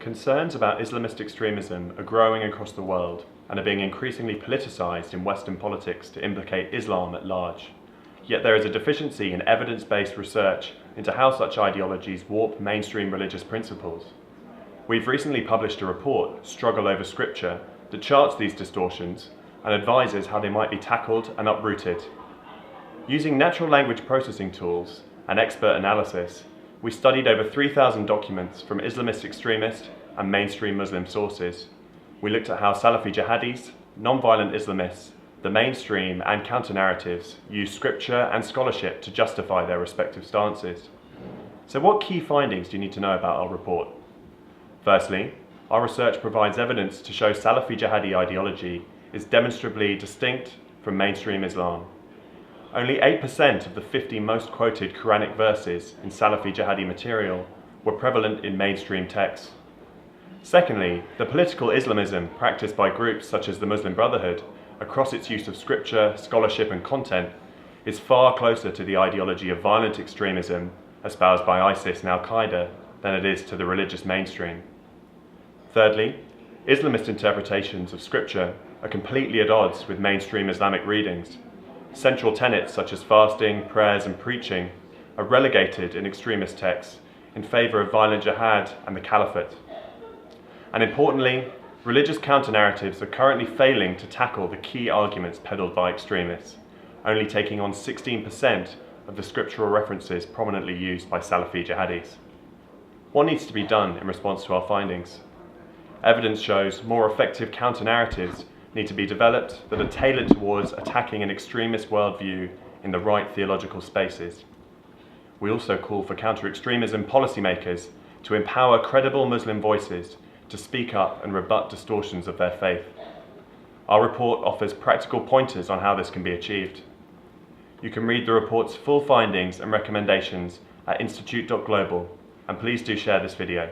Concerns about Islamist extremism are growing across the world and are being increasingly politicized in Western politics to implicate Islam at large. Yet there is a deficiency in evidence-based research into how such ideologies warp mainstream religious principles. We've recently published a report, Struggle Over Scripture, that charts these distortions and advises how they might be tackled and uprooted. Using natural language processing tools and expert analysis, we studied over 3,000 documents from Islamist extremist and mainstream Muslim sources. We looked at how Salafi jihadis, non-violent Islamists, the mainstream and counter-narratives use scripture and scholarship to justify their respective stances. So what key findings do you need to know about our report? Firstly, our research provides evidence to show Salafi jihadi ideology is demonstrably distinct from mainstream Islam. Only 8% of the 50 most quoted Quranic verses in Salafi jihadi material were prevalent in mainstream texts. Secondly, the political Islamism practiced by groups such as the Muslim Brotherhood across its use of scripture, scholarship and content is far closer to the ideology of violent extremism espoused by ISIS and Al-Qaeda than it is to the religious mainstream. Thirdly, Islamist interpretations of scripture are completely at odds with mainstream Islamic readings. Central tenets such as fasting, prayers and preaching are relegated in extremist texts in favour of violent jihad and the caliphate. And importantly, religious counter-narratives are currently failing to tackle the key arguments peddled by extremists, only taking on 16% of the scriptural references prominently used by Salafi jihadis. What needs to be done in response to our findings? Evidence shows more effective counter-narratives need to be developed that are tailored towards attacking an extremist worldview in the right theological spaces. We also call for counter-extremism policymakers to empower credible Muslim voices to speak up and rebut distortions of their faith. Our report offers practical pointers on how this can be achieved. You can read the report's full findings and recommendations at institute.global, and please do share this video.